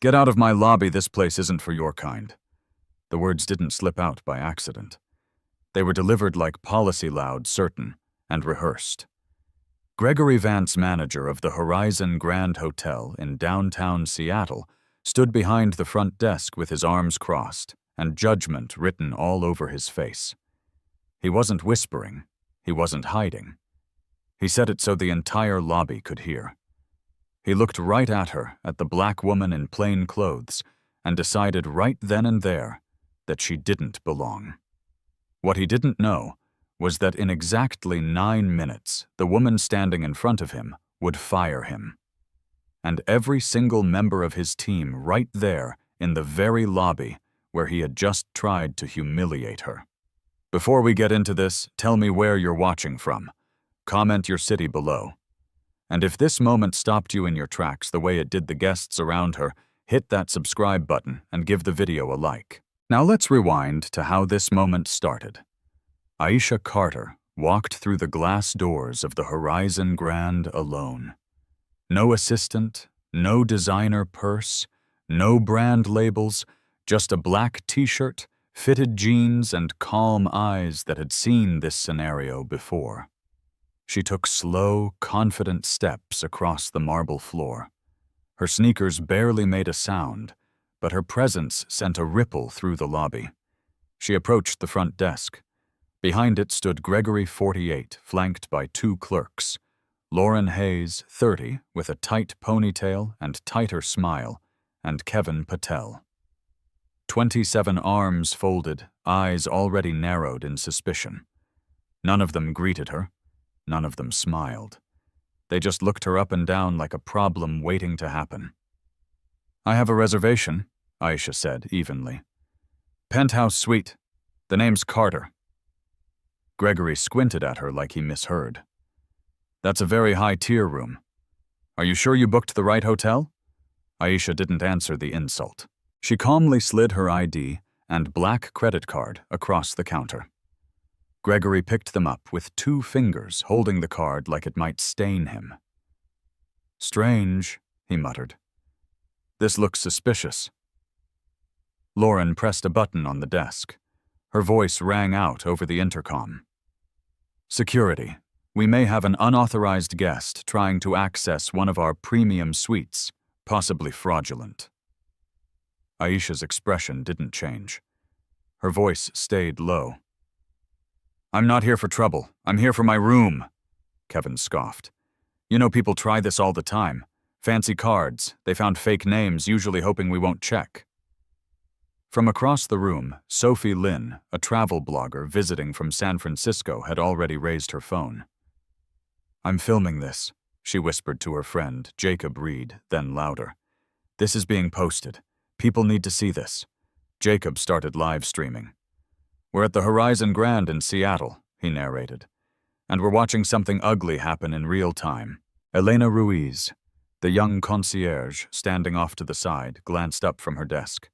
Get out of my lobby, this place isn't for your kind. The words didn't slip out by accident. They were delivered like policy loud, certain, and rehearsed. Gregory Vance, manager of the Horizon Grand Hotel in downtown Seattle, stood behind the front desk with his arms crossed and judgment written all over his face. He wasn't whispering. He wasn't hiding. He said it so the entire lobby could hear. He looked right at her, at the black woman in plain clothes, and decided right then and there that she didn't belong. What he didn't know was that in exactly 9 minutes, the woman standing in front of him would fire him. And every single member of his team right there in the very lobby where he had just tried to humiliate her. Before we get into this, tell me where you're watching from. Comment your city below. And if this moment stopped you in your tracks the way it did the guests around her, hit that subscribe button and give the video a like. Now let's rewind to how this moment started. Aisha Carter walked through the glass doors of the Horizon Grand alone. No assistant, no designer purse, no brand labels, just a black t-shirt, fitted jeans, and calm eyes that had seen this scenario before. She took slow, confident steps across the marble floor. Her sneakers barely made a sound, but her presence sent a ripple through the lobby. She approached the front desk. Behind it stood Gregory, 48, flanked by 2 clerks. Lauren Hayes, 30, with a tight ponytail and tighter smile, and Kevin Patel. 27 arms folded, eyes already narrowed in suspicion. None of them greeted her. None of them smiled. They just looked her up and down like a problem waiting to happen. "I have a reservation," Aisha said evenly. "Penthouse suite. The name's Carter." Gregory squinted at her like he misheard. "That's a very high-tier room. Are you sure you booked the right hotel?" Aisha didn't answer the insult. She calmly slid her ID and black credit card across the counter. Gregory picked them up with 2 fingers, holding the card like it might stain him. "Strange," he muttered. "This looks suspicious." Lauren pressed a button on the desk. Her voice rang out over the intercom. "Security. We may have an unauthorized guest trying to access one of our premium suites, possibly fraudulent." Aisha's expression didn't change. Her voice stayed low. "I'm not here for trouble. I'm here for my room," Kevin scoffed. "You know people try this all the time. Fancy cards. They found fake names, usually hoping we won't check." From across the room, Sophie Lin, a travel blogger visiting from San Francisco, had already raised her phone. "I'm filming this," she whispered to her friend, Jacob Reed, then louder. "This is being posted. People need to see this." Jacob started live streaming. "We're at the Horizon Grand in Seattle," he narrated, "and we're watching something ugly happen in real time." Elena Ruiz, the young concierge standing off to the side, glanced up from her desk.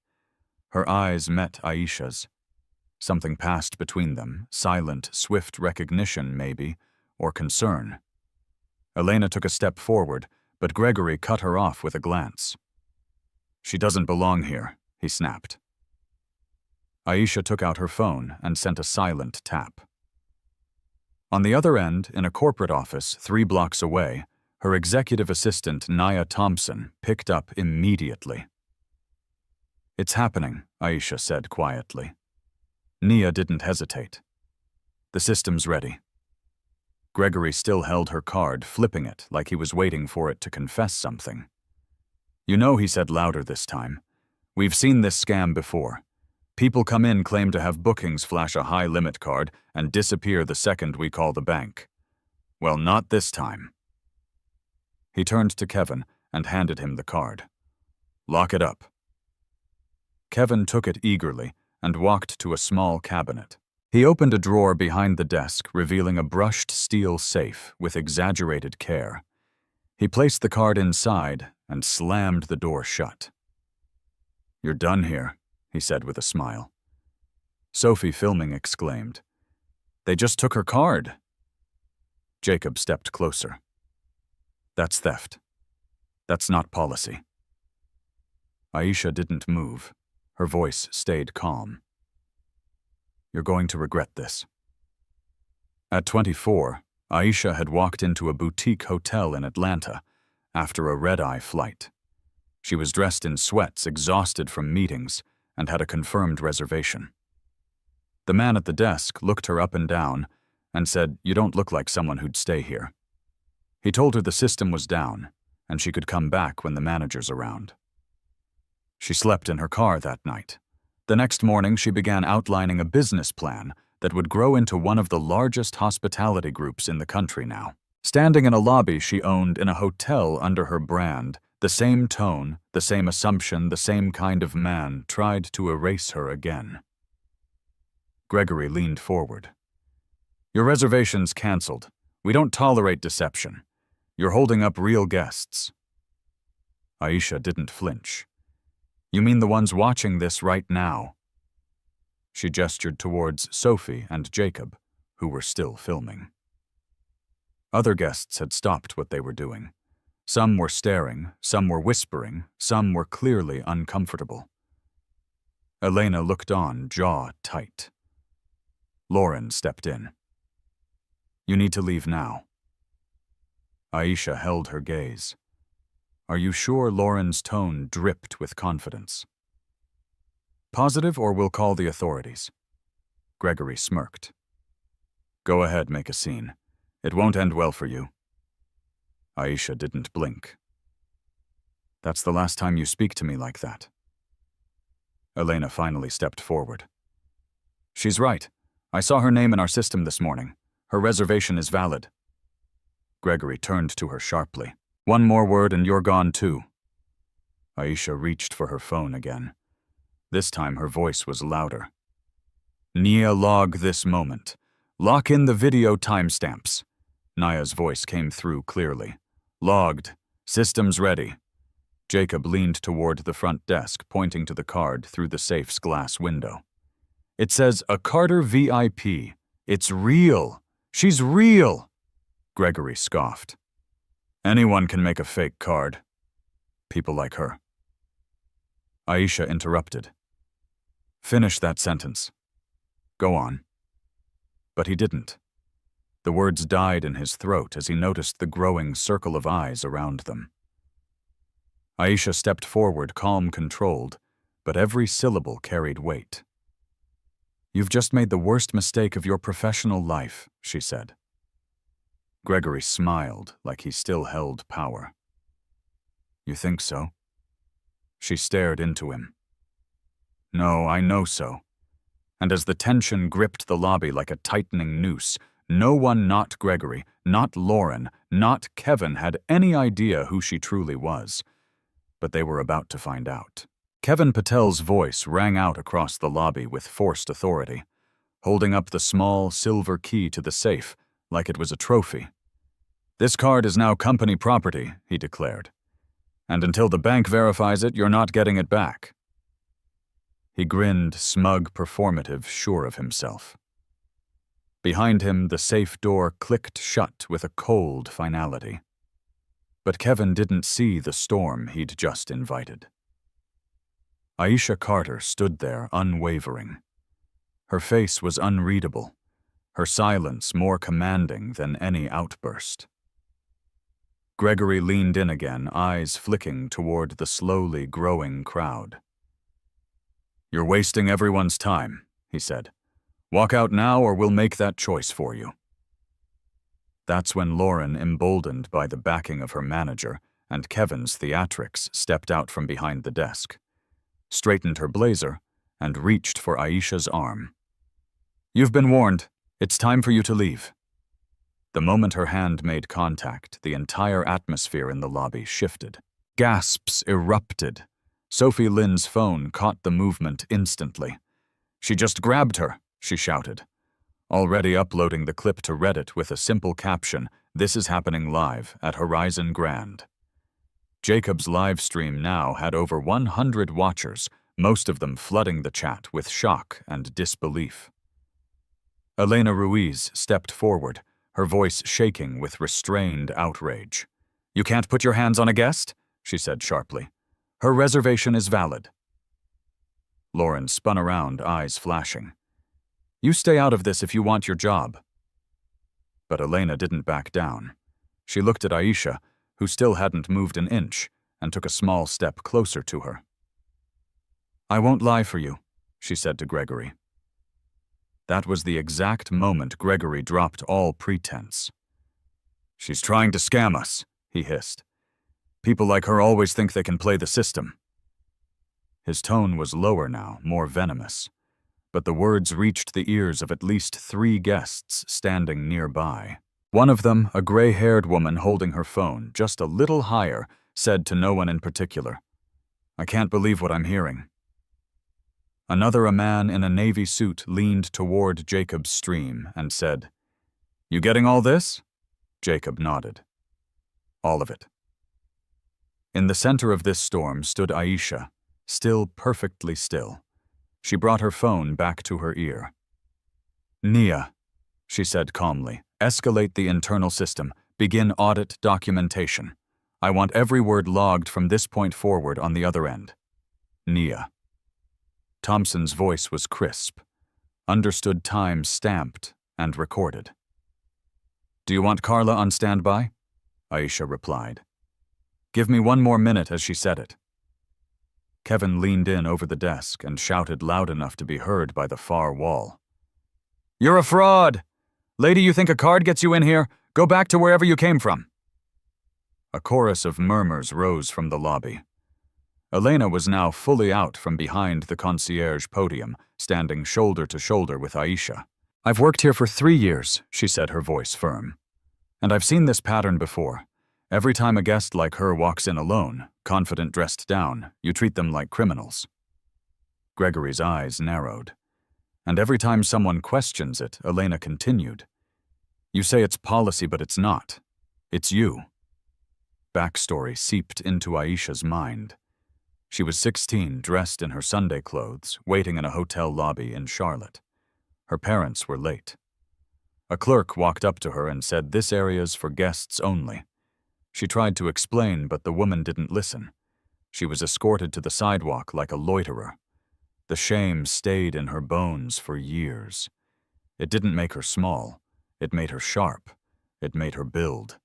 Her eyes met Aisha's. Something passed between them, silent, swift recognition maybe, or concern. Elena took a step forward, but Gregory cut her off with a glance. "She doesn't belong here," he snapped. Aisha took out her phone and sent a silent tap. On the other end, in a corporate office 3 blocks away, her executive assistant, Nia Thompson, picked up immediately. "It's happening," Aisha said quietly. Nia didn't hesitate. "The system's ready." Gregory still held her card, flipping it like he was waiting for it to confess something. "You know," he said louder this time, "we've seen this scam before. People come in, claim to have bookings, flash a high-limit card, and disappear the second we call the bank. Well, not this time." He turned to Kevin and handed him the card. "Lock it up." Kevin took it eagerly and walked to a small cabinet. He opened a drawer behind the desk, revealing a brushed steel safe with exaggerated care. He placed the card inside and slammed the door shut. "You're done here," he said with a smile. Sophie, filming, exclaimed, "They just took her card." Jacob stepped closer. "That's theft. That's not policy." Aisha didn't move. Her voice stayed calm. You're going to regret this. At 24, Aisha had walked into a boutique hotel in Atlanta after a red-eye flight. She was dressed in sweats, exhausted from meetings, and had a confirmed reservation. The man at the desk looked her up and down and said, "You don't look like someone who'd stay here." He told her the system was down, and she could come back when the manager's around. She slept in her car that night. The next morning, she began outlining a business plan that would grow into one of the largest hospitality groups in the country now. Standing in a lobby she owned in a hotel under her brand, the same tone, the same assumption, the same kind of man tried to erase her again. Gregory leaned forward. "Your reservation's canceled. We don't tolerate deception. You're holding up real guests." Aisha didn't flinch. "You mean the ones watching this right now?" She gestured towards Sophie and Jacob, who were still filming. Other guests had stopped what they were doing. Some were staring, some were whispering, some were clearly uncomfortable. Elena looked on, jaw tight. Lauren stepped in. "You need to leave now." Aisha held her gaze. "Are you sure?" Lauren's tone dripped with confidence. "Positive, or we'll call the authorities." Gregory smirked. "Go ahead, make a scene. It won't end well for you." Aisha didn't blink. "That's the last time you speak to me like that." Elena finally stepped forward. "She's right. I saw her name in our system this morning. Her reservation is valid." Gregory turned to her sharply. "One more word and you're gone too." Aisha reached for her phone again. This time her voice was louder. "Nia, log this moment. Lock in the video timestamps." Nia's voice came through clearly. "Logged. Systems ready." Jacob leaned toward the front desk, pointing to the card through the safe's glass window. "It says, a Carter VIP. It's real. She's real." Gregory scoffed. "Anyone can make a fake card. People like her." Aisha interrupted. "Finish that sentence." "Go on." But he didn't. The words died in his throat as he noticed the growing circle of eyes around them. Aisha stepped forward, calm, controlled, but every syllable carried weight. "You've just made the worst mistake of your professional life," she said. Gregory smiled like he still held power. "You think so?" She stared into him. "No, I know so." And as the tension gripped the lobby like a tightening noose, no one, not Gregory, not Lauren, not Kevin, had any idea who she truly was. But they were about to find out. Kevin Patel's voice rang out across the lobby with forced authority, holding up the small silver key to the safe like it was a trophy. "This card is now company property," he declared. "And until the bank verifies it, you're not getting it back." He grinned, smug, performative, sure of himself. Behind him, the safe door clicked shut with a cold finality. But Kevin didn't see the storm he'd just invited. Aisha Carter stood there, unwavering. Her face was unreadable, her silence more commanding than any outburst. Gregory leaned in again, eyes flicking toward the slowly growing crowd. "You're wasting everyone's time," he said. "Walk out now or we'll make that choice for you." That's when Lauren, emboldened by the backing of her manager and Kevin's theatrics, stepped out from behind the desk, straightened her blazer, and reached for Aisha's arm. "You've been warned. It's time for you to leave." The moment her hand made contact, the entire atmosphere in the lobby shifted. Gasps erupted. Sophie Lynn's phone caught the movement instantly. "She just grabbed her," she shouted. Already uploading the clip to Reddit with a simple caption, "This is happening live at Horizon Grand." Jacob's live stream now had over 100 watchers, most of them flooding the chat with shock and disbelief. Elena Ruiz stepped forward, her voice shaking with restrained outrage. "You can't put your hands on a guest?" she said sharply. Her reservation is valid. Lauren spun around, eyes flashing. You stay out of this if you want your job. But Elena didn't back down. She looked at Aisha, who still hadn't moved an inch, and took a small step closer to her. I won't lie for you, she said to Gregory. That was the exact moment Gregory dropped all pretense. She's trying to scam us, he hissed. People like her always think they can play the system. His tone was lower now, more venomous, but the words reached the ears of at least 3 guests standing nearby. One of them, a gray-haired woman holding her phone just a little higher, said to no one in particular, I can't believe what I'm hearing. Another, a man in a navy suit, leaned toward Jacob's stream and said, You getting all this? Jacob nodded. All of it. In the center of this storm stood Aisha, still perfectly still. She brought her phone back to her ear. Nia, she said calmly, escalate the internal system, begin audit documentation. I want every word logged from this point forward on the other end. Nia. Thompson's voice was crisp, understood time stamped and recorded. Do you want Carla on standby? Aisha replied. Give me 1 more minute as she said it. Kevin leaned in over the desk and shouted loud enough to be heard by the far wall. You're a fraud! Lady, you think a card gets you in here? Go back to wherever you came from. A chorus of murmurs rose from the lobby. Elena was now fully out from behind the concierge podium, standing shoulder to shoulder with Aisha. I've worked here for 3 years, she said, her voice firm. And I've seen this pattern before. Every time a guest like her walks in alone, confident dressed down, you treat them like criminals. Gregory's eyes narrowed. And every time someone questions it, Elena continued. You say it's policy, but it's not. It's you. Backstory seeped into Aisha's mind. She was 16, dressed in her Sunday clothes, waiting in a hotel lobby in Charlotte. Her parents were late. A clerk walked up to her and said, This area's for guests only. She tried to explain, but the woman didn't listen. She was escorted to the sidewalk like a loiterer. The shame stayed in her bones for years. It didn't make her small. It made her sharp. It made her build.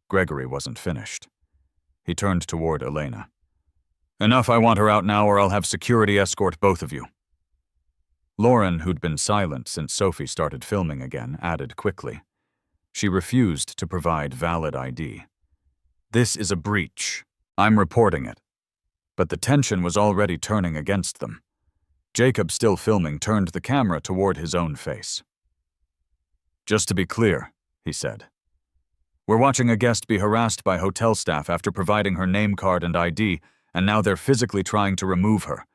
Gregory wasn't finished. He turned toward Elena. Enough, I want her out now or I'll have security escort both of you. Lauren, who'd been silent since Sophie started filming again, added quickly. She refused to provide valid ID. This is a breach. I'm reporting it. But the tension was already turning against them. Jacob, still filming, turned the camera toward his own face. Just to be clear, he said. We're watching a guest be harassed by hotel staff after providing her name card and ID, and now they're physically trying to remove her.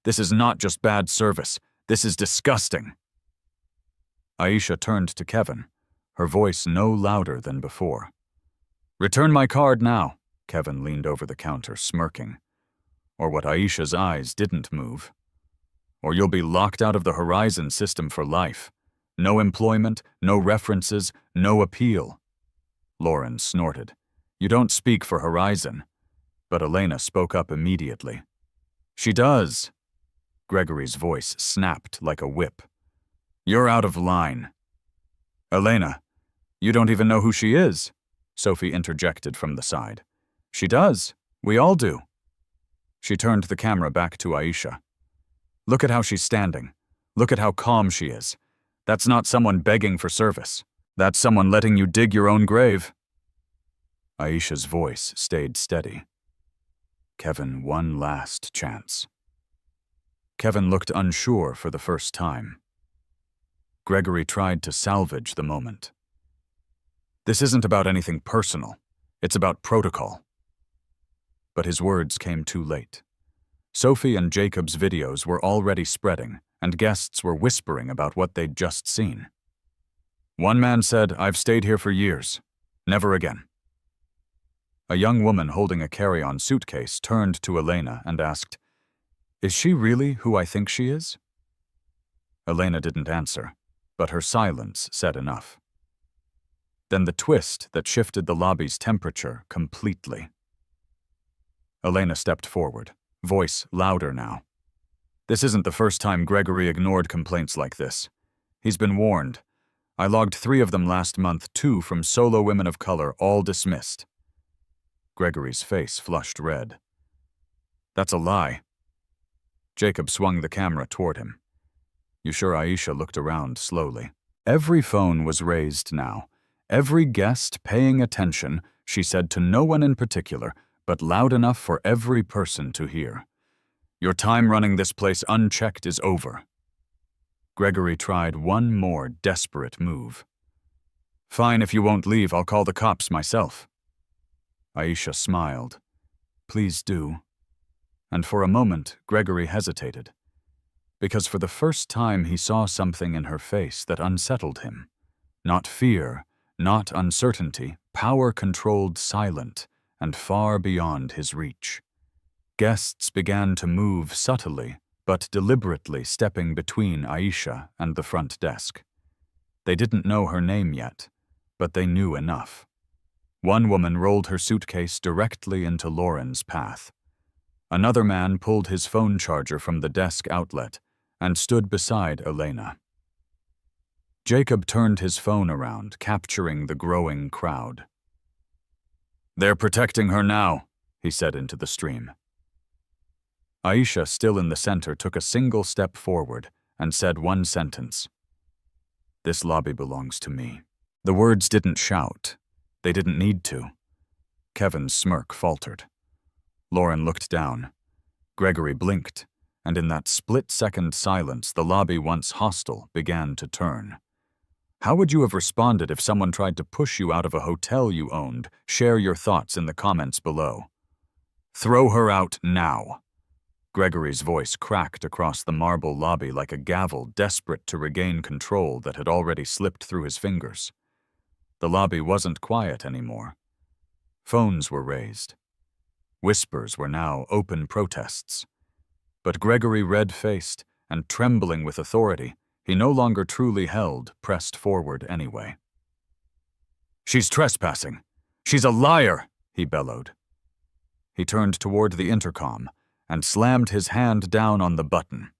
This is not just bad service. This is disgusting. Aisha turned to Kevin, her voice no louder than before. Return my card now. Kevin leaned over the counter, smirking. Or what Aisha's eyes didn't move. Or you'll be locked out of the Horizon system for life. No employment, no references, no appeal. Lauren snorted. You don't speak for Horizon. But Elena spoke up immediately. She does. Gregory's voice snapped like a whip. You're out of line. Elena, you don't even know who she is, Sophie interjected from the side. She does. We all do. She turned the camera back to Aisha. Look at how she's standing. Look at how calm she is. That's not someone begging for service. That's someone letting you dig your own grave. Aisha's voice stayed steady. Kevin, one last chance. Kevin looked unsure for the first time. Gregory tried to salvage the moment. This isn't about anything personal. It's about protocol. But his words came too late. Sophie and Jacob's videos were already spreading, and guests were whispering about what they'd just seen. One man said, I've stayed here for years. Never again. A young woman holding a carry-on suitcase turned to Elena and asked, Is she really who I think she is? Elena didn't answer, but her silence said enough. Then the twist that shifted the lobby's temperature completely. Elena stepped forward, voice louder now. This isn't the first time Gregory ignored complaints like this. He's been warned. I logged 3 of them last month, 2 from solo women of color, all dismissed. Gregory's face flushed red. That's a lie. Jacob swung the camera toward him. You sure? Aisha looked around slowly. Every phone was raised now. Every guest paying attention, she said to no one in particular, but loud enough for every person to hear. Your time running this place unchecked is over. Gregory tried one more desperate move. Fine, if you won't leave, I'll call the cops myself. Aisha smiled. Please do. And for a moment, Gregory hesitated, because for the first time he saw something in her face that unsettled him. Not fear, not uncertainty, power-controlled, silent, and far beyond his reach. Guests began to move subtly, but deliberately, stepping between Aisha and the front desk. They didn't know her name yet, but they knew enough. One woman rolled her suitcase directly into Lauren's path. Another man pulled his phone charger from the desk outlet and stood beside Elena. Jacob turned his phone around, capturing the growing crowd. They're protecting her now, he said into the stream. Aisha, still in the center, took a single step forward and said one sentence. This lobby belongs to me. The words didn't shout. They didn't need to. Kevin's smirk faltered. Lauren looked down. Gregory blinked, and in that split-second silence, the lobby, once hostile, began to turn. How would you have responded if someone tried to push you out of a hotel you owned? Share your thoughts in the comments below. Throw her out now. Gregory's voice cracked across the marble lobby like a gavel, desperate to regain control that had already slipped through his fingers. The lobby wasn't quiet anymore. Phones were raised. Whispers were now open protests. But Gregory, red-faced and trembling with authority, he no longer truly held, pressed forward anyway. She's trespassing. She's a liar, he bellowed. He turned toward the intercom and slammed his hand down on the button.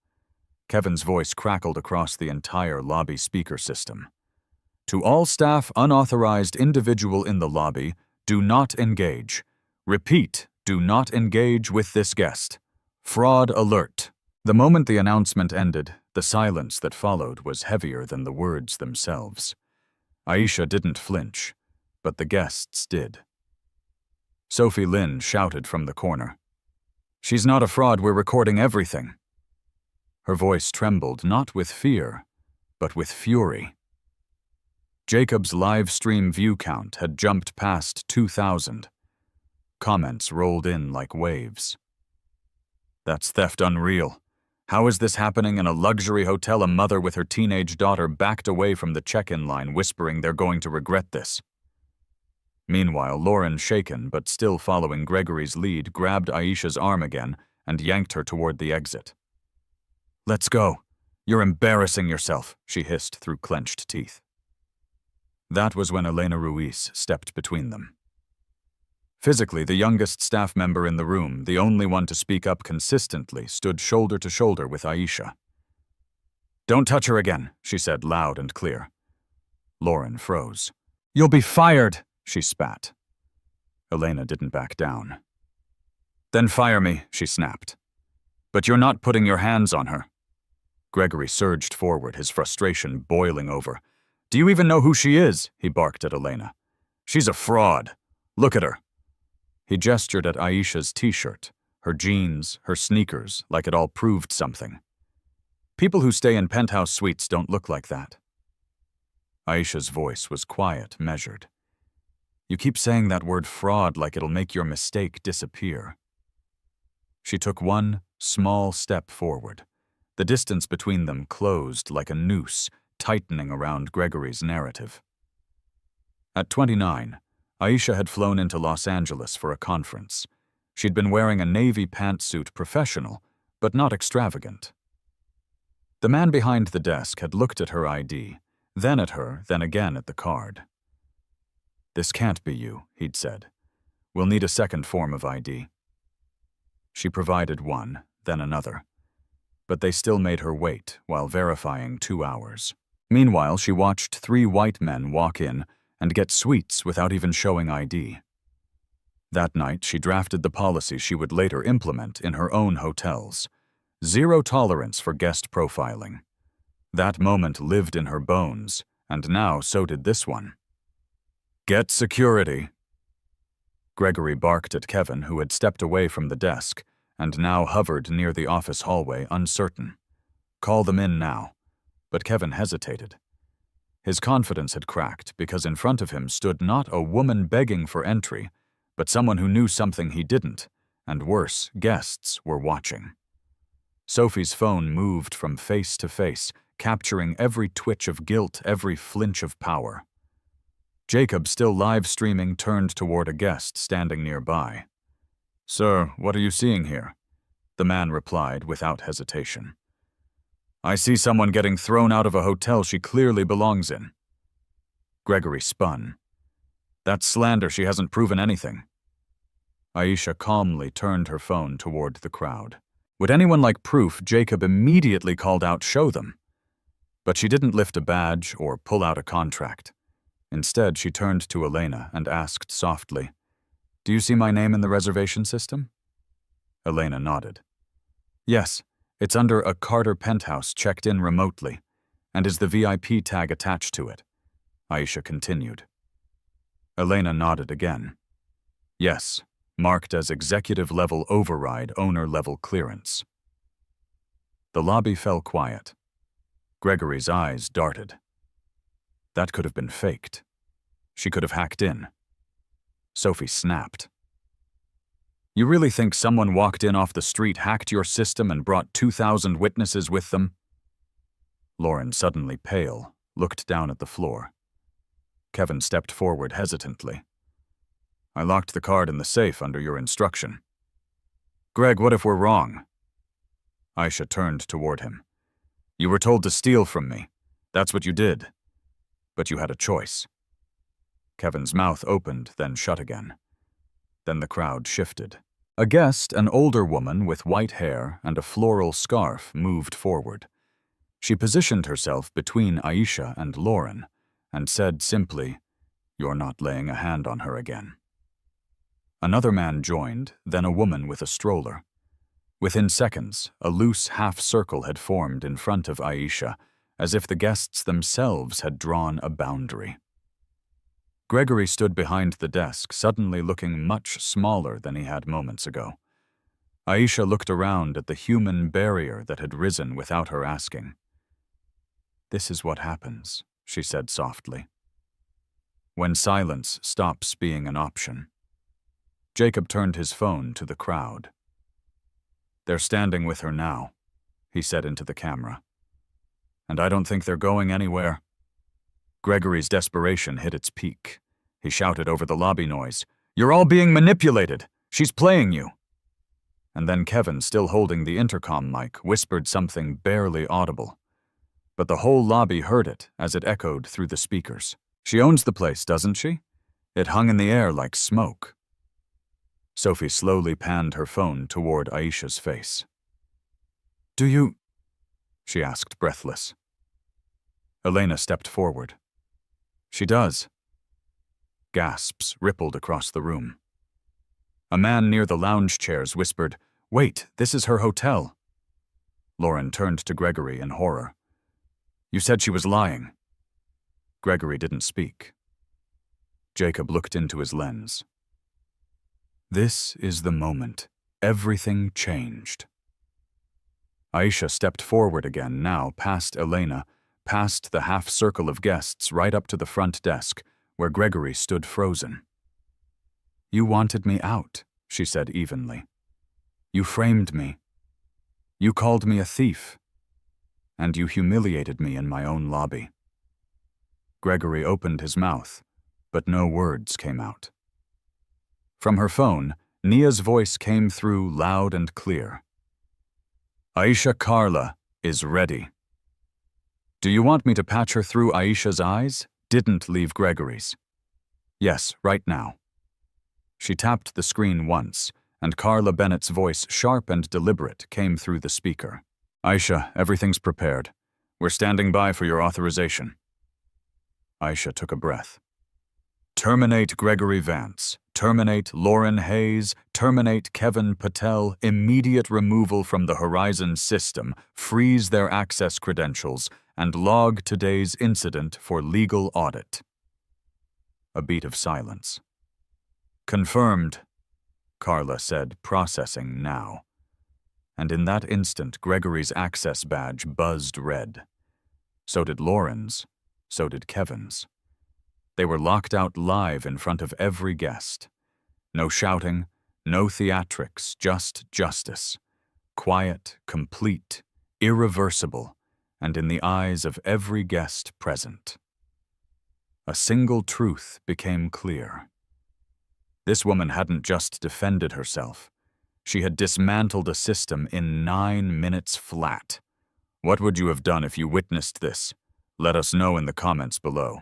Kevin's voice crackled across the entire lobby speaker system. To all staff, unauthorized individual in the lobby, do not engage. Repeat, do not engage with this guest. Fraud alert. The moment the announcement ended, the silence that followed was heavier than the words themselves. Aisha didn't flinch, but the guests did. Sophie Lynn shouted from the corner. She's not a fraud, we're recording everything. Her voice trembled not with fear, but with fury. Jacob's live stream view count had jumped past 2,000. Comments rolled in like waves. That's theft unreal. How is this happening in a luxury hotel? A mother with her teenage daughter backed away from the check-in line, whispering they're going to regret this. Meanwhile, Lauren, shaken but still following Gregory's lead, grabbed Aisha's arm again and yanked her toward the exit. Let's go. You're embarrassing yourself, she hissed through clenched teeth. That was when Elena Ruiz stepped between them. Physically, the youngest staff member in the room, the only one to speak up consistently, stood shoulder to shoulder with Aisha. Don't touch her again, she said loud and clear. Lauren froze. You'll be fired, she spat. Elena didn't back down. Then fire me, she snapped. But you're not putting your hands on her. Gregory surged forward, his frustration boiling over. Do you even know who she is? He barked at Elena. She's a fraud. Look at her. He gestured at Aisha's t-shirt, her jeans, her sneakers, like it all proved something. People who stay in penthouse suites don't look like that. Aisha's voice was quiet, measured. You keep saying that word fraud like it'll make your mistake disappear. She took one small step forward. The distance between them closed like a noose, tightening around Gregory's narrative. At 29, Aisha had flown into Los Angeles for a conference. She'd been wearing a navy pantsuit, professional, but not extravagant. The man behind the desk had looked at her ID, then at her, then again at the card. This can't be you, he'd said. We'll need a second form of ID. She provided one, then another. But they still made her wait while verifying 2 hours. Meanwhile, she watched 3 white men walk in and get sweets without even showing ID. That night, she drafted the policy she would later implement in her own hotels. 0 tolerance for guest profiling. That moment lived in her bones, and now so did this one. "Get security." Gregory barked at Kevin, who had stepped away from the desk and now hovered near the office hallway, uncertain. "Call them in now." But Kevin hesitated. His confidence had cracked because in front of him stood not a woman begging for entry, but someone who knew something he didn't, and worse, guests were watching. Sophie's phone moved from face to face, capturing every twitch of guilt, every flinch of power. Jacob, still live streaming, turned toward a guest standing nearby. "Sir, what are you seeing here?" The man replied without hesitation. "I see someone getting thrown out of a hotel she clearly belongs in." Gregory spun. "That's slander. She hasn't proven anything." Aisha calmly turned her phone toward the crowd. Would anyone like proof? Jacob immediately called out, "Show them." But she didn't lift a badge or pull out a contract. Instead, she turned to Elena and asked softly, "Do you see my name in the reservation system?" Elena nodded. "Yes, it's under a Carter penthouse checked in remotely, and is the VIP tag attached to it," Aisha continued. Elena nodded again. "Yes, marked as executive-level override, owner-level clearance." The lobby fell quiet. Gregory's eyes darted. That could have been faked. She could have hacked in. Sophie snapped. "You really think someone walked in off the street, hacked your system, and brought 2,000 witnesses with them?" Lauren, suddenly pale, looked down at the floor. Kevin stepped forward hesitantly. "I locked the card in the safe under your instruction." "Greg, what if we're wrong?" Aisha turned toward him. "You were told to steal from me. That's what you did. But you had a choice." Kevin's mouth opened, then shut again. Then the crowd shifted. A guest, an older woman with white hair and a floral scarf, moved forward. She positioned herself between Aisha and Lauren and said simply, "You're not laying a hand on her again." Another man joined, then a woman with a stroller. Within seconds, a loose half-circle had formed in front of Aisha, as if the guests themselves had drawn a boundary. Gregory stood behind the desk, suddenly looking much smaller than he had moments ago. Aisha looked around at the human barrier that had risen without her asking. "This is what happens," she said softly. "When silence stops being an option." Jacob turned his phone to the crowd. "They're standing with her now," he said into the camera. "And I don't think they're going anywhere." Gregory's desperation hit its peak. He shouted over the lobby noise, "You're all being manipulated! She's playing you!" And then Kevin, still holding the intercom mic, whispered something barely audible. But the whole lobby heard it as it echoed through the speakers. "She owns the place, doesn't she?" It hung in the air like smoke. Sophie slowly panned her phone toward Aisha's face. "Do you?" she asked, breathless. Elena stepped forward. "She does." Gasps rippled across the room. A man near the lounge chairs whispered, "Wait, this is her hotel." Lauren turned to Gregory in horror. "You said she was lying." Gregory didn't speak. Jacob looked into his lens. This is the moment. Everything changed. Aisha stepped forward again, now past Elena, past the half-circle of guests, right up to the front desk, where Gregory stood frozen. "You wanted me out," she said evenly. "You framed me. You called me a thief. And you humiliated me in my own lobby." Gregory opened his mouth, but no words came out. From her phone, Nia's voice came through loud and clear. "Aisha Carla is ready." "Do you want me to patch her through Aisha's eyes?" Didn't leave Gregory's. "Yes, right now." She tapped the screen once, and Carla Bennett's voice, sharp and deliberate, came through the speaker. "Aisha, everything's prepared. We're standing by for your authorization." Aisha took a breath. "Terminate Gregory Vance. Terminate Lauren Hayes. Terminate Kevin Patel. Immediate removal from the Horizon system. Freeze their access credentials. And log today's incident for legal audit." A beat of silence. "Confirmed," Carla said, processing now. And in that instant, Gregory's access badge buzzed red. So did Lauren's. So did Kevin's. They were locked out live in front of every guest. No shouting, no theatrics, just justice. Quiet, complete, irreversible, and in the eyes of every guest present. A single truth became clear. This woman hadn't just defended herself. She had dismantled a system in 9 minutes flat. What would you have done if you witnessed this? Let us know in the comments below.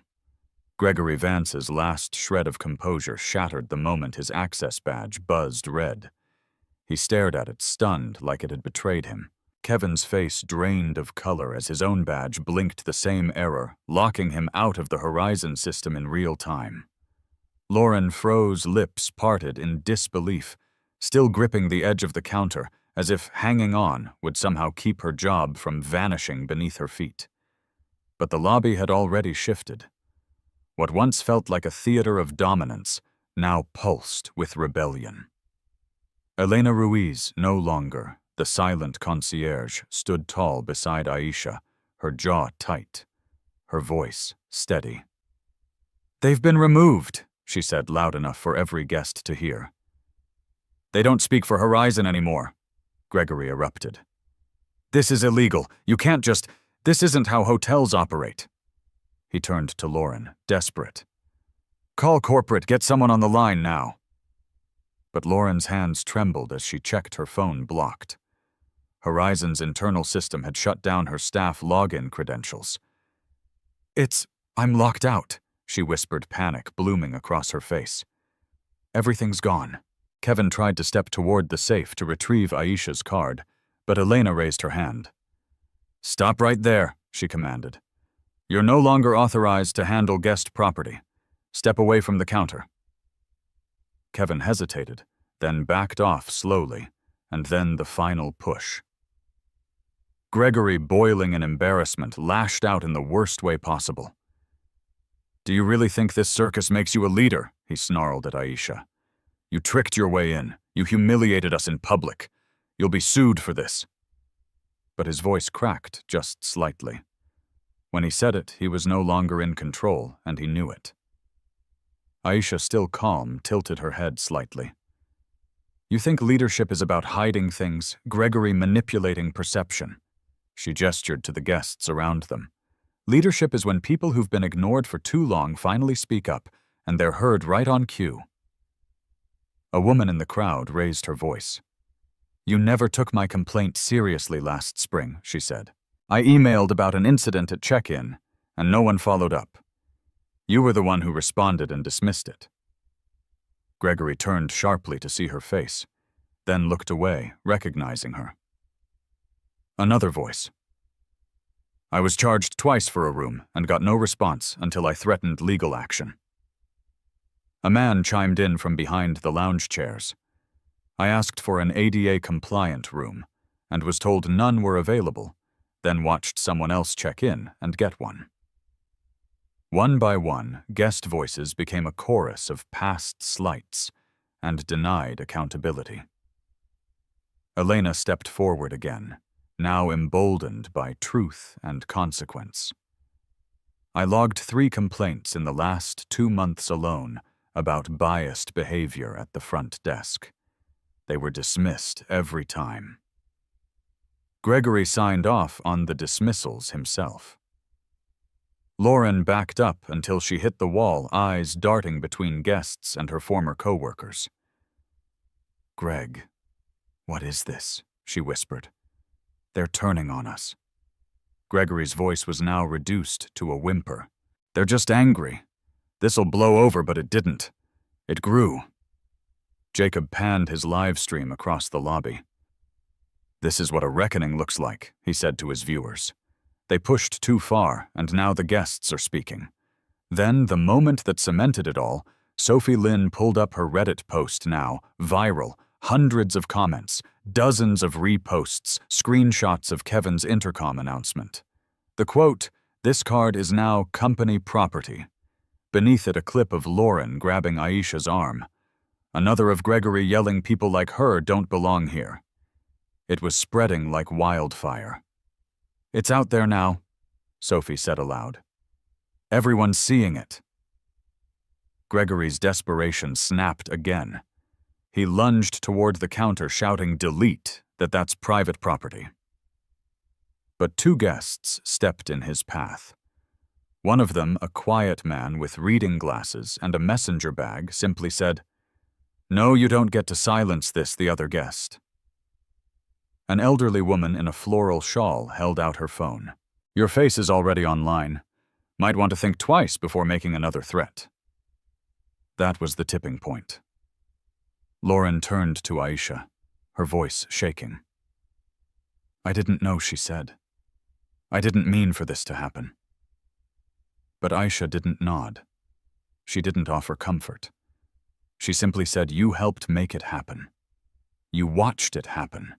Gregory Vance's last shred of composure shattered the moment his access badge buzzed red. He stared at it, stunned, like it had betrayed him. Kevin's face drained of color as his own badge blinked the same error, locking him out of the Horizon system in real time. Lauren froze, lips parted in disbelief, still gripping the edge of the counter, as if hanging on would somehow keep her job from vanishing beneath her feet. But the lobby had already shifted. What once felt like a theater of dominance now pulsed with rebellion. Elena Ruiz, no longer, the silent concierge, stood tall beside Aisha, her jaw tight, her voice steady. "They've been removed," she said loud enough for every guest to hear. "They don't speak for Horizon anymore," Gregory erupted. "This is illegal. You can't just... This isn't how hotels operate." He turned to Lauren, desperate. "Call corporate, get someone on the line now." But Lauren's hands trembled as she checked her phone blocked. Horizon's internal system had shut down her staff login credentials. I'm locked out," she whispered, panic blooming across her face. "Everything's gone." Kevin tried to step toward the safe to retrieve Aisha's card, but Elena raised her hand. "Stop right there," she commanded. "You're no longer authorized to handle guest property. Step away from the counter." Kevin hesitated, then backed off slowly, and then the final push. Gregory, boiling in embarrassment, lashed out in the worst way possible. "Do you really think this circus makes you a leader?" he snarled at Aisha. "You tricked your way in. You humiliated us in public. You'll be sued for this." But his voice cracked just slightly. When he said it, he was no longer in control, and he knew it. Aisha, still calm, tilted her head slightly. "You think leadership is about hiding things, Gregory manipulating perception?" She gestured to the guests around them. "Leadership is when people who've been ignored for too long finally speak up, and they're heard right on cue." A woman in the crowd raised her voice. "You never took my complaint seriously last spring," she said. "I emailed about an incident at check-in, and no one followed up. You were the one who responded and dismissed it." Gregory turned sharply to see her face, then looked away, recognizing her. Another voice. "I was charged twice for a room and got no response until I threatened legal action." A man chimed in from behind the lounge chairs. "I asked for an ADA-compliant room and was told none were available, then watched someone else check in and get one." One by one, guest voices became a chorus of past slights and denied accountability. Elena stepped forward again, now emboldened by truth and consequence. "I logged 3 complaints in the last 2 months alone about biased behavior at the front desk. They were dismissed every time." Gregory signed off on the dismissals himself. Lauren backed up until she hit the wall, eyes darting between guests and her former co-workers. "Greg, what is this?" she whispered. "They're turning on us." Gregory's voice was now reduced to a whimper. "They're just angry. This'll blow over, but it didn't. It grew." Jacob panned his live stream across the lobby. "This is what a reckoning looks like," he said to his viewers. "They pushed too far, and now the guests are speaking." Then, the moment that cemented it all, Sophie Lynn pulled up her Reddit post now, viral, hundreds of comments, dozens of reposts, screenshots of Kevin's intercom announcement. The quote, "This card is now company property." Beneath it, a clip of Lauren grabbing Aisha's arm. Another of Gregory yelling people like her don't belong here. It was spreading like wildfire. "It's out there now," Sophie said aloud. "Everyone's seeing it." Gregory's desperation snapped again. He lunged toward the counter shouting, "Delete, that's private property." But two guests stepped in his path. One of them, a quiet man with reading glasses and a messenger bag, simply said, "No, you don't get to silence this," the other guest. An elderly woman in a floral shawl held out her phone. "Your face is already online. Might want to think twice before making another threat." That was the tipping point. Lauren turned to Aisha, her voice shaking. "I didn't know," she said. "I didn't mean for this to happen." But Aisha didn't nod. She didn't offer comfort. She simply said, "You helped make it happen. You watched it happen."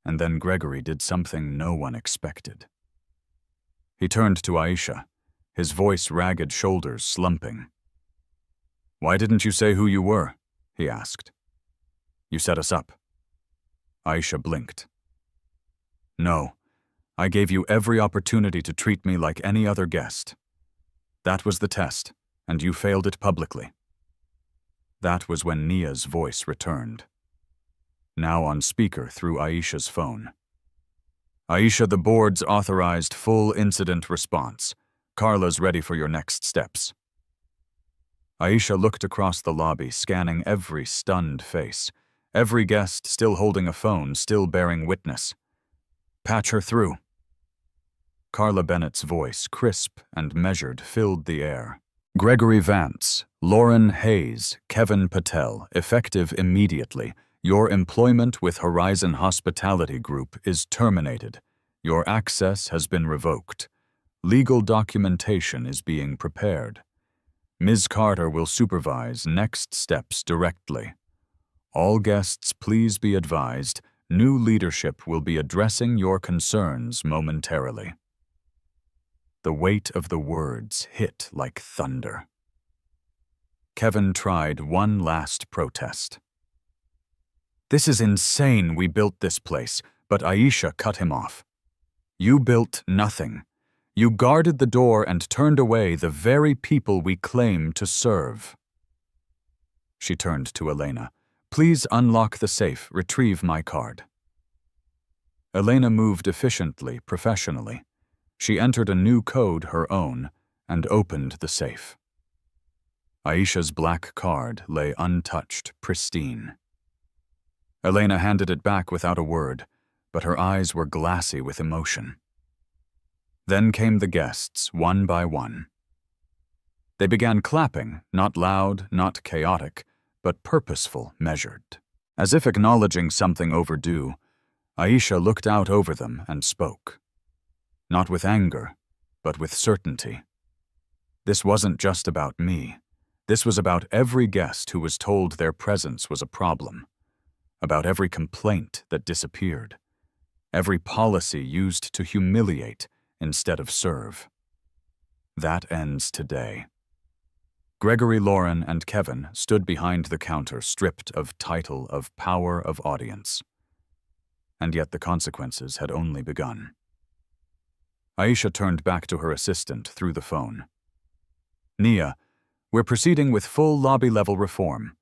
And then Gregory did something no one expected. He turned to Aisha, his voice ragged, shoulders slumping. "Why didn't you say who you were?" he asked. "You set us up." Aisha blinked. "No, I gave you every opportunity to treat me like any other guest. That was the test, and you failed it publicly." That was when Nia's voice returned, now on speaker through Aisha's phone. "Aisha, the board's authorized full incident response. Carla's ready for your next steps." Aisha looked across the lobby, scanning every stunned face, every guest still holding a phone, still bearing witness. "Patch her through." Carla Bennett's voice, crisp and measured, filled the air. "Gregory Vance, Lauren Hayes, Kevin Patel, effective immediately. Your employment with Horizon Hospitality Group is terminated. Your access has been revoked. Legal documentation is being prepared. Ms. Carter will supervise next steps directly. All guests, please be advised, new leadership will be addressing your concerns momentarily." The weight of the words hit like thunder. Kevin tried one last protest. "This is insane. We built this place," but Aisha cut him off. "You built nothing. You guarded the door and turned away the very people we claim to serve." She turned to Elena. "Please unlock the safe. Retrieve my card." Elena moved efficiently, professionally. She entered a new code, her own, and opened the safe. Aisha's black card lay untouched, pristine. Elena handed it back without a word, but her eyes were glassy with emotion. Then came the guests, one by one. They began clapping, not loud, not chaotic, but purposeful, measured. As if acknowledging something overdue, Aisha looked out over them and spoke. Not with anger, but with certainty. This wasn't just about me. This was about every guest who was told their presence was a problem. About every complaint that disappeared. Every policy used to humiliate instead of serve. That ends today. Gregory, Lauren, and Kevin stood behind the counter, stripped of title, of power, of audience. And yet the consequences had only begun. Aisha turned back to her assistant through the phone. "Nia, we're proceeding with full lobby-level reform.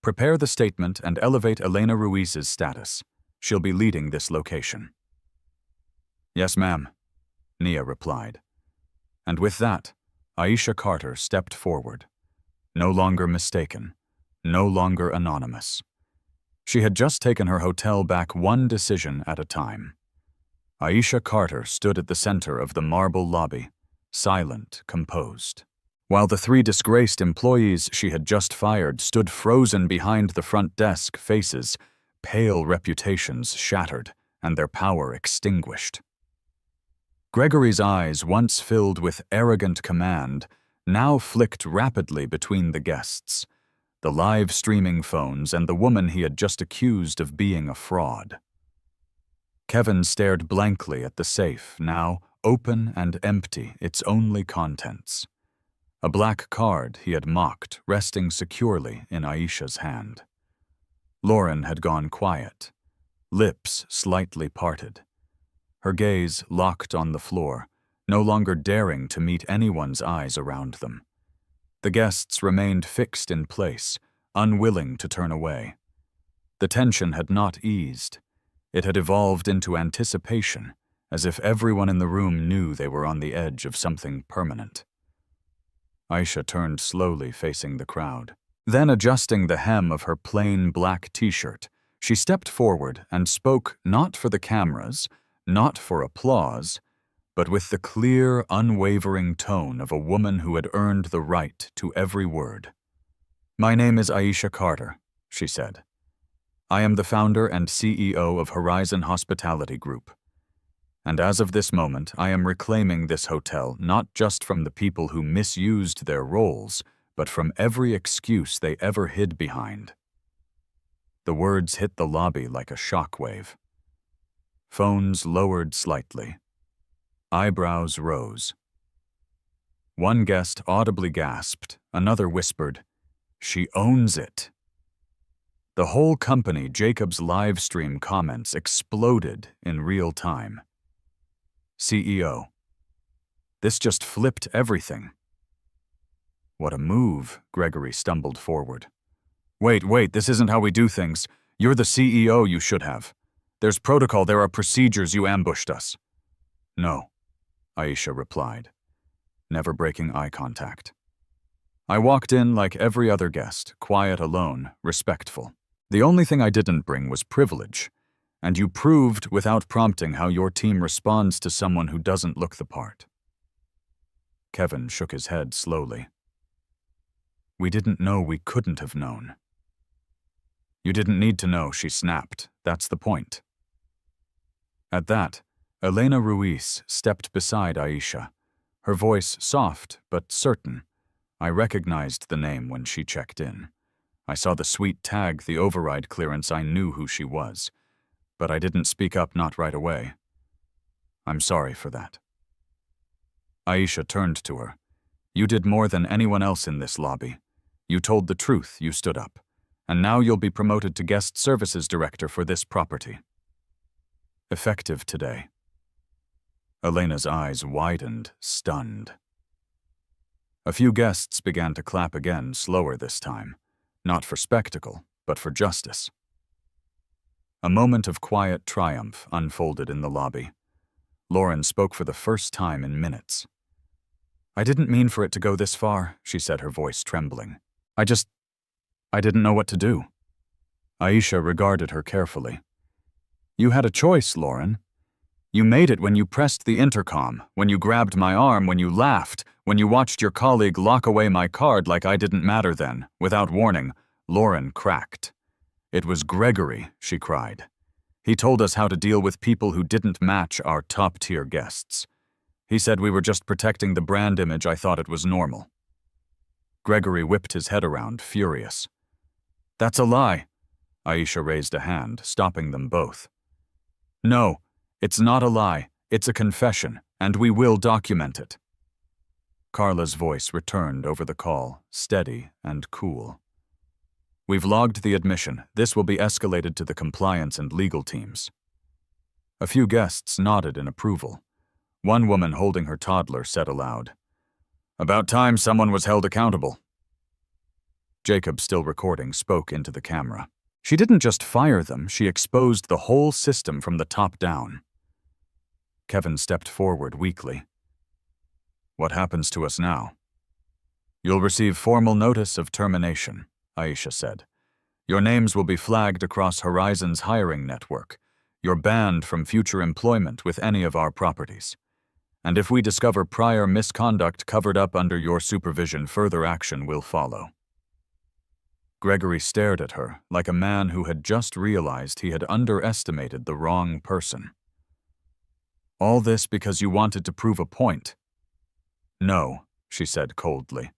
Prepare the statement and elevate Elena Ruiz's status. She'll be leading this location." "Yes, ma'am," Nia replied. And with that, Aisha Carter stepped forward. No longer mistaken, no longer anonymous. She had just taken her hotel back one decision at a time. Aisha Carter stood at the center of the marble lobby, silent, composed. while the 3 disgraced employees she had just fired stood frozen behind the front desk, faces, pale reputations shattered, and their power extinguished. Gregory's eyes, once filled with arrogant command, now flicked rapidly between the guests, the live streaming phones, and the woman he had just accused of being a fraud. Kevin stared blankly at the safe, now open and empty, its only contents. A black card he had mocked, resting securely in Aisha's hand. Lauren had gone quiet, lips slightly parted. Her gaze locked on the floor, no longer daring to meet anyone's eyes around them. The guests remained fixed in place, unwilling to turn away. The tension had not eased. It had evolved into anticipation, as if everyone in the room knew they were on the edge of something permanent. Aisha turned slowly, facing the crowd. Then, adjusting the hem of her plain black t-shirt, she stepped forward and spoke not for the cameras, not for applause, but with the clear, unwavering tone of a woman who had earned the right to every word. "My name is Aisha Carter," she said. "I am the founder and CEO of Horizon Hospitality Group. And as of this moment, I am reclaiming this hotel not just from the people who misused their roles, but from every excuse they ever hid behind." The words hit the lobby like a shockwave. Phones lowered slightly. Eyebrows rose. One guest audibly gasped, another whispered, "She owns it." The whole company, Jacob's livestream comments exploded in real time. CEO. This just flipped everything. What a move, Gregory stumbled forward. Wait, this isn't how we do things. You're the CEO, you should have. There's protocol, there are procedures, you ambushed us. No, Aisha replied, never breaking eye contact. I walked in like every other guest, quiet, alone, respectful. The only thing I didn't bring was privilege. And you proved without prompting how your team responds to someone who doesn't look the part. Kevin shook his head slowly. We didn't know we couldn't have known. You didn't need to know, she snapped. That's the point. At that, Elena Ruiz stepped beside Aisha, her voice soft but certain. I recognized the name when she checked in. I saw the sweet tag, the override clearance, I knew who she was. But I didn't speak up, not right away. I'm sorry for that. Aisha turned to her. You did more than anyone else in this lobby. You told the truth, you stood up. And now you'll be promoted to guest services director for this property. Effective today. Elena's eyes widened, stunned. A few guests began to clap again, slower this time. Not for spectacle, but for justice. A moment of quiet triumph unfolded in the lobby. Lauren spoke for the first time in minutes. I didn't mean for it to go this far, she said, her voice trembling. I didn't know what to do. Aisha regarded her carefully. You had a choice, Lauren. You made it when you pressed the intercom, when you grabbed my arm, when you laughed, when you watched your colleague lock away my card like I didn't matter then. Without warning, Lauren cracked. It was Gregory, she cried. He told us how to deal with people who didn't match our top-tier guests. He said we were just protecting the brand image. I thought it was normal. Gregory whipped his head around, furious. That's a lie. Aisha raised a hand, stopping them both. No, it's not a lie. It's a confession, and we will document it. Carla's voice returned over the call, steady and cool. We've logged the admission. This will be escalated to the compliance and legal teams. A few guests nodded in approval. One woman holding her toddler said aloud, About time someone was held accountable. Jacob, still recording, spoke into the camera. She didn't just fire them, she exposed the whole system from the top down. Kevin stepped forward weakly. What happens to us now? You'll receive formal notice of termination, Aisha said. Your names will be flagged across Horizon's hiring network. You're banned from future employment with any of our properties. And if we discover prior misconduct covered up under your supervision, further action will follow." Gregory stared at her like a man who had just realized he had underestimated the wrong person. "All this because you wanted to prove a point?" "No," she said coldly.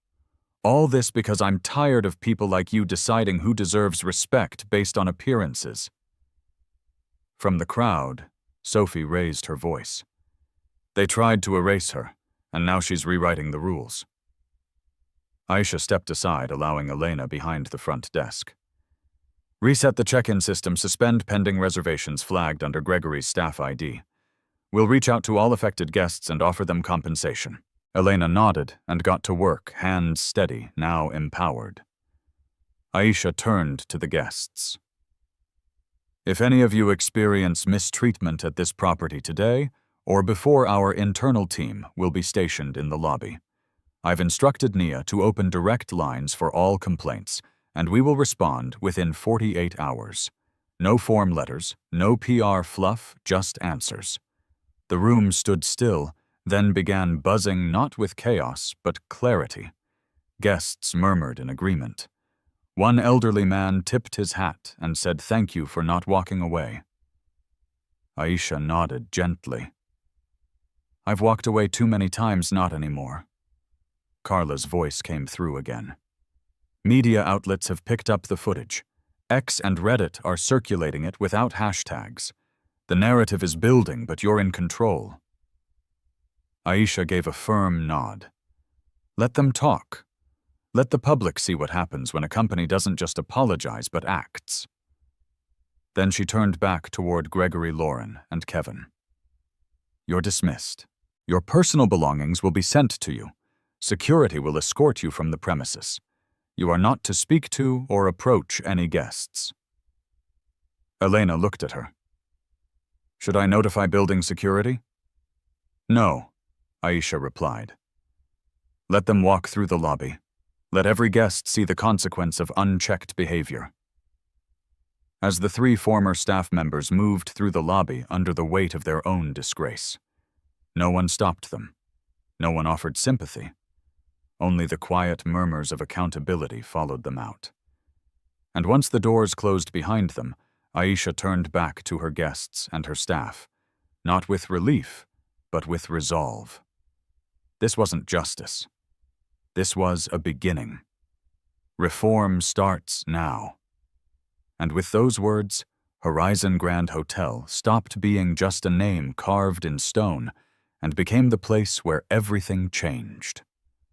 "All this because I'm tired of people like you deciding who deserves respect based on appearances." From the crowd, Sophie raised her voice. "They tried to erase her, and now she's rewriting the rules." Aisha stepped aside, allowing Elena behind the front desk. "Reset the check-in system, suspend pending reservations flagged under Gregory's staff ID. We'll reach out to all affected guests and offer them compensation." Elena nodded and got to work, hands steady, now empowered. Aisha turned to the guests. "If any of you experience mistreatment at this property today, or before, our internal team will be stationed in the lobby. I've instructed Nia to open direct lines for all complaints, and we will respond within 48 hours. No form letters, no PR fluff, just answers." The room stood still, then began buzzing not with chaos, but clarity. Guests murmured in agreement. One elderly man tipped his hat and said thank you for not walking away. Aisha nodded gently. "I've walked away too many times, not anymore." Carla's voice came through again. "Media outlets have picked up the footage. X and Reddit are circulating it without hashtags. The narrative is building, but you're in control." Aisha gave a firm nod. "Let them talk. Let the public see what happens when a company doesn't just apologize but acts." Then she turned back toward Gregory, Lauren, and Kevin. "You're dismissed. Your personal belongings will be sent to you. Security will escort you from the premises. You are not to speak to or approach any guests." Elena looked at her. "Should I notify building security?" "No," Aisha replied. "Let them walk through the lobby. Let every guest see the consequence of unchecked behavior." As the 3 former staff members moved through the lobby under the weight of their own disgrace, no one stopped them. No one offered sympathy. Only the quiet murmurs of accountability followed them out. And once the doors closed behind them, Aisha turned back to her guests and her staff, not with relief, but with resolve. This wasn't justice. This was a beginning. Reform starts now. And with those words, Horizon Grand Hotel stopped being just a name carved in stone and became the place where everything changed.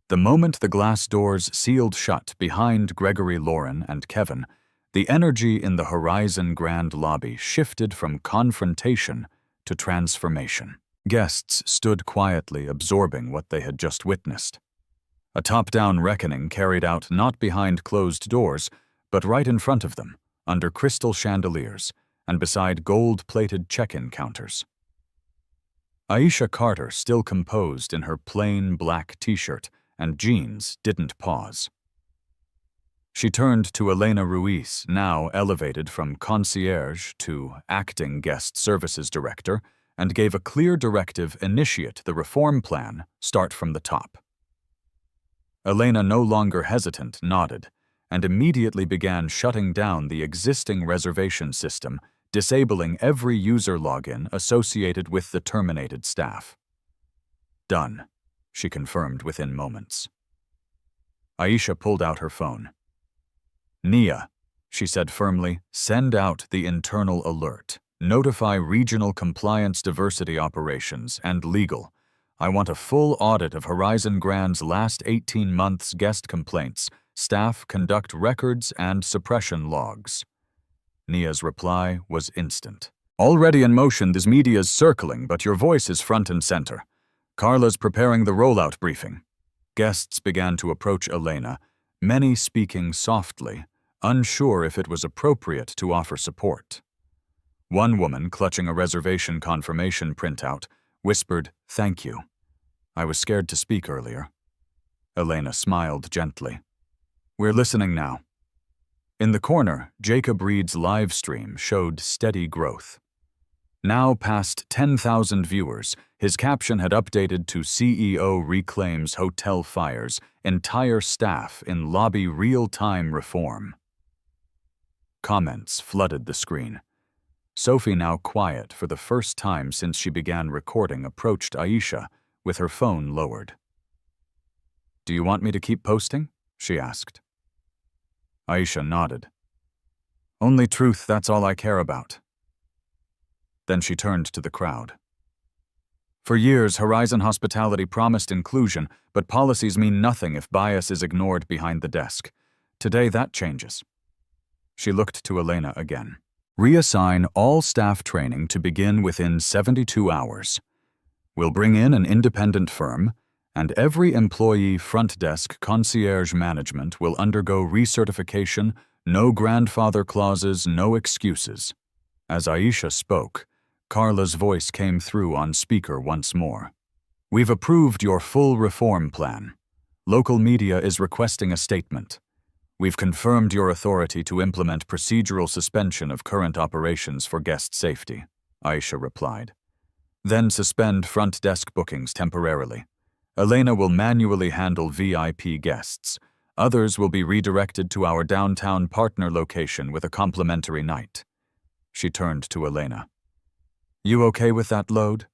The moment the glass doors sealed shut behind Gregory, Lauren, and Kevin, the energy in the Horizon Grand lobby shifted from confrontation to transformation. Guests stood quietly absorbing what they had just witnessed. A top-down reckoning carried out not behind closed doors, but right in front of them, under crystal chandeliers and beside gold-plated check-in counters. Aisha Carter, still composed in her plain black t-shirt and jeans, didn't pause. She turned to Elena Ruiz, now elevated from concierge to acting guest services director, and gave a clear directive: initiate the reform plan, start from the top. Elena, no longer hesitant, nodded, and immediately began shutting down the existing reservation system, disabling every user login associated with the terminated staff. "Done," she confirmed within moments. Aisha pulled out her phone. "Nia," she said firmly, "send out the internal alert. Notify regional compliance, diversity operations, and legal. I want a full audit of Horizon Grand's last 18 months guest complaints, staff conduct records, and suppression logs." Nia's reply was instant. "Already in motion, this media's circling, but your voice is front and center. Carla's preparing the rollout briefing." Guests began to approach Elena, many speaking softly, unsure if it was appropriate to offer support. One woman, clutching a reservation confirmation printout, whispered, "Thank you. I was scared to speak earlier." Elena smiled gently. "We're listening now." In the corner, Jacob Reed's live stream showed steady growth. Now past 10,000 viewers, his caption had updated to CEO reclaims hotel fires, entire staff in lobby real-time reform. Comments flooded the screen. Sophie, now quiet for the first time since she began recording, approached Aisha with her phone lowered. "Do you want me to keep posting?" she asked. Aisha nodded. "Only truth, that's all I care about." Then she turned to the crowd. "For years, Horizon Hospitality promised inclusion, but policies mean nothing if bias is ignored behind the desk. Today, that changes." She looked to Elena again. "Reassign all staff training to begin within 72 hours. We'll bring in an independent firm, and every employee front desk concierge management will undergo recertification, no grandfather clauses, no excuses." As Aisha spoke, Carla's voice came through on speaker once more. "We've approved your full reform plan. Local media is requesting a statement. We've confirmed your authority to implement procedural suspension of current operations for guest safety," Aisha replied. "Then suspend front desk bookings temporarily. Elena will manually handle VIP guests. Others will be redirected to our downtown partner location with a complimentary night." She turned to Elena. "You okay with that load?"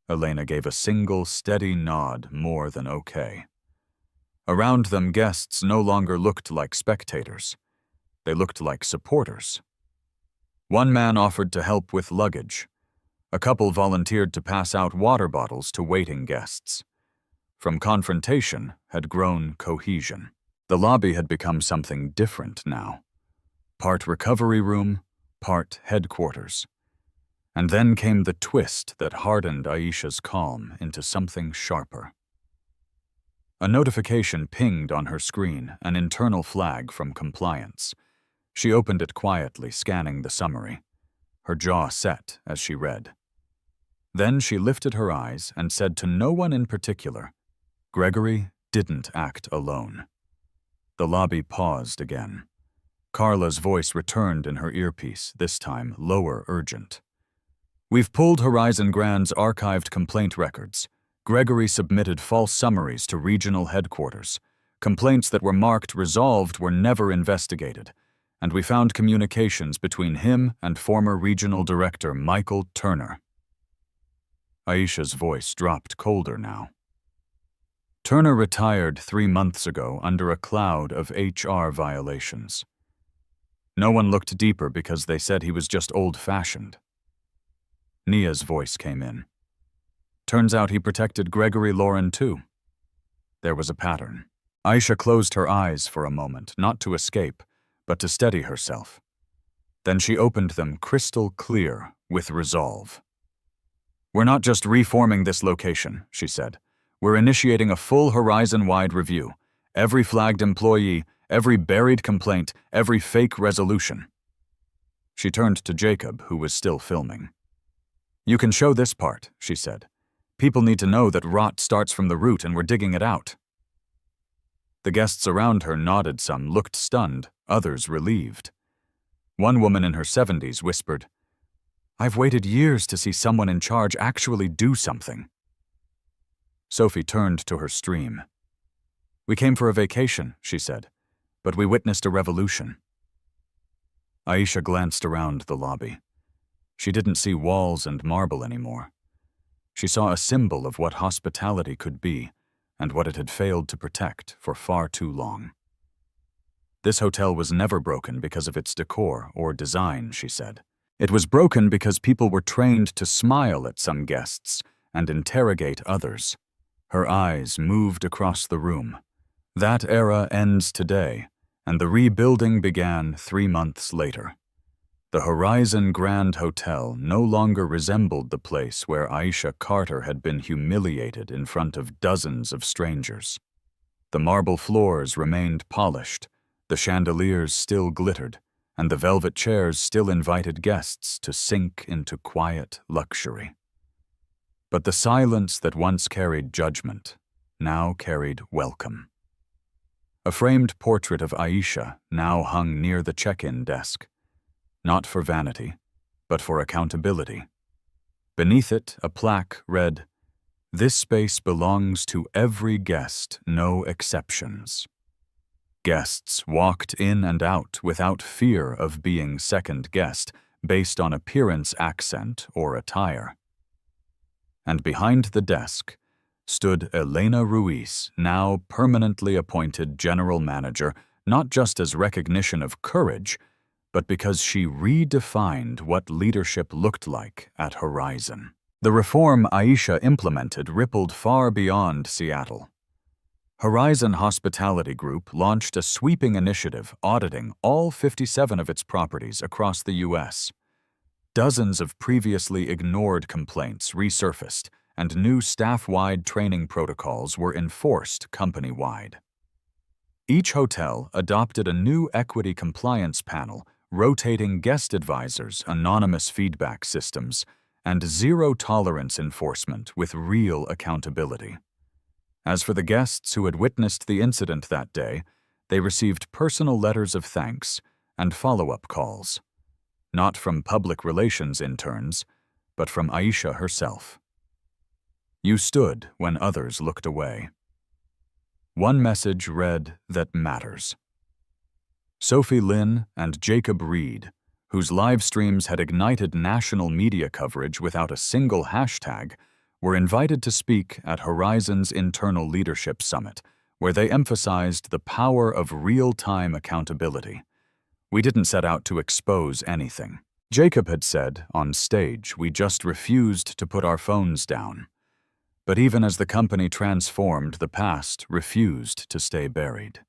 Elena gave a single, steady nod, more than okay. Around them, guests no longer looked like spectators. They looked like supporters. One man offered to help with luggage. A couple volunteered to pass out water bottles to waiting guests. From confrontation had grown cohesion. The lobby had become something different now. Part recovery room, part headquarters. And then came the twist that hardened Aisha's calm into something sharper. A notification pinged on her screen, an internal flag from compliance. She opened it quietly, scanning the summary. Her jaw set as she read. Then she lifted her eyes and said to no one in particular, "Gregory didn't act alone." The lobby paused again. Carla's voice returned in her earpiece, this time lower, urgent. "We've pulled Horizon Grand's archived complaint records. Gregory submitted false summaries to regional headquarters. Complaints that were marked resolved were never investigated. And we found communications between him and former regional director Michael Turner." Aisha's voice dropped colder now. "Turner retired 3 months ago under a cloud of HR violations. No one looked deeper because they said he was just old-fashioned." Nia's voice came in. "Turns out he protected Gregory Lauren too." There was a pattern. Aisha closed her eyes for a moment, not to escape, but to steady herself. Then she opened them crystal clear with resolve. "We're not just reforming this location," she said. "We're initiating a full Horizon-wide review. Every flagged employee, every buried complaint, every fake resolution." She turned to Jacob, who was still filming. "You can show this part," she said. "People need to know that rot starts from the root and we're digging it out." The guests around her nodded, some looked stunned, others relieved. One woman in her 70s whispered, "I've waited years to see someone in charge actually do something." Sophie turned to her stream. "We came for a vacation," she said, "but we witnessed a revolution." Aisha glanced around the lobby. She didn't see walls and marble anymore. She saw a symbol of what hospitality could be and what it had failed to protect for far too long. This hotel was never broken because of its decor or design, she said. It was broken because people were trained to smile at some guests and interrogate others. Her eyes moved across the room. That era ends today, and the rebuilding began 3 months later. The Horizon Grand Hotel no longer resembled the place where Aisha Carter had been humiliated in front of dozens of strangers. The marble floors remained polished, the chandeliers still glittered, and the velvet chairs still invited guests to sink into quiet luxury. But the silence that once carried judgment now carried welcome. A framed portrait of Aisha now hung near the check-in desk. Not for vanity, but for accountability. Beneath it, a plaque read, "This space belongs to every guest, no exceptions." Guests walked in and out without fear of being second-guessed based on appearance, accent, or attire. And behind the desk stood Elena Ruiz, now permanently appointed general manager, not just as recognition of courage, but because she redefined what leadership looked like at Horizon. The reform Aisha implemented rippled far beyond Seattle. Horizon Hospitality Group launched a sweeping initiative auditing all 57 of its properties across the U.S. Dozens of previously ignored complaints resurfaced, and new staff-wide training protocols were enforced company-wide. Each hotel adopted a new equity compliance panel, rotating guest advisors, anonymous feedback systems, and zero-tolerance enforcement with real accountability. As for the guests who had witnessed the incident that day, they received personal letters of thanks and follow-up calls, not from public relations interns, but from Aisha herself. You stood when others looked away. One message read that matters. Sophie Lynn and Jacob Reed, whose live streams had ignited national media coverage without a single hashtag, were invited to speak at Horizon's Internal Leadership Summit, where they emphasized the power of real-time accountability. "We didn't set out to expose anything." Jacob had said, on stage, "We just refused to put our phones down." But even as the company transformed, the past refused to stay buried.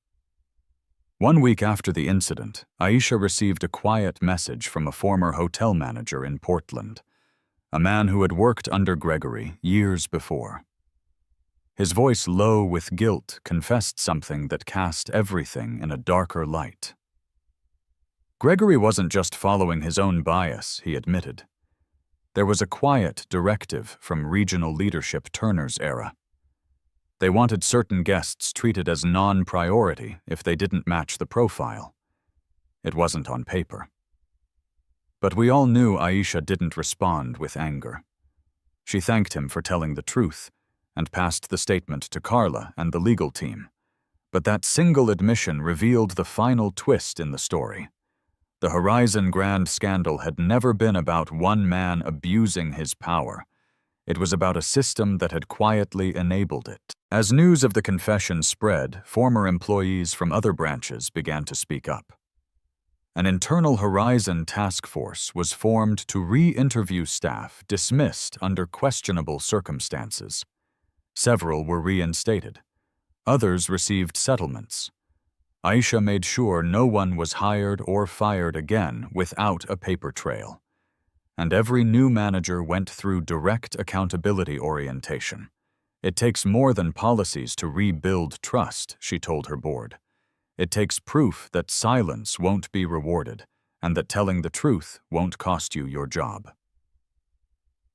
1 week after the incident, Aisha received a quiet message from a former hotel manager in Portland, a man who had worked under Gregory years before. His voice, low with guilt, confessed something that cast everything in a darker light. Gregory wasn't just following his own bias, he admitted. There was a quiet directive from regional leadership Turner's era. They wanted certain guests treated as non-priority if they didn't match the profile. It wasn't on paper. But we all knew Aisha didn't respond with anger. She thanked him for telling the truth and passed the statement to Carla and the legal team. But that single admission revealed the final twist in the story. The Horizon Grand scandal had never been about one man abusing his power. It was about a system that had quietly enabled it. As news of the confession spread, former employees from other branches began to speak up. An internal Horizon task force was formed to re-interview staff dismissed under questionable circumstances. Several were reinstated. Others received settlements. Aisha made sure no one was hired or fired again without a paper trail. And every new manager went through direct accountability orientation. "It takes more than policies to rebuild trust," she told her board. "It takes proof that silence won't be rewarded and that telling the truth won't cost you your job."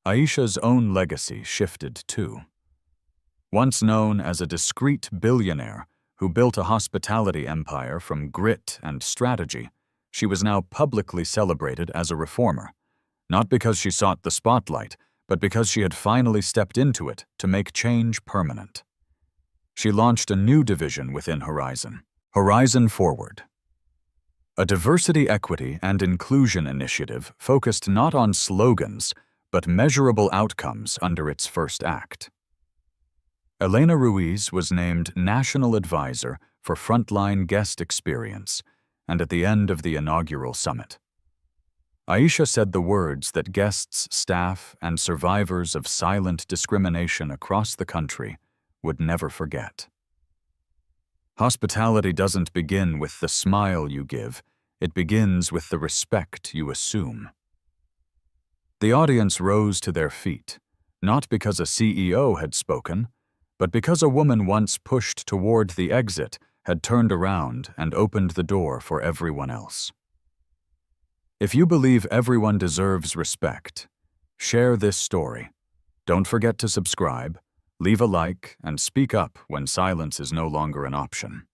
Aisha's own legacy shifted too. Once known as a discreet billionaire who built a hospitality empire from grit and strategy, she was now publicly celebrated as a reformer, not because she sought the spotlight, but because she had finally stepped into it to make change permanent. She launched a new division within Horizon, Horizon Forward, a diversity, equity, and inclusion initiative focused not on slogans, but measurable outcomes under its first act. Elena Ruiz was named National Advisor for Frontline Guest Experience, and at the end of the inaugural summit, Aisha said the words that guests, staff, and survivors of silent discrimination across the country would never forget. Hospitality doesn't begin with the smile you give, it begins with the respect you assume. The audience rose to their feet, not because a CEO had spoken, but because a woman once pushed toward the exit had turned around and opened the door for everyone else. If you believe everyone deserves respect, share this story. Don't forget to subscribe, leave a like, and speak up when silence is no longer an option.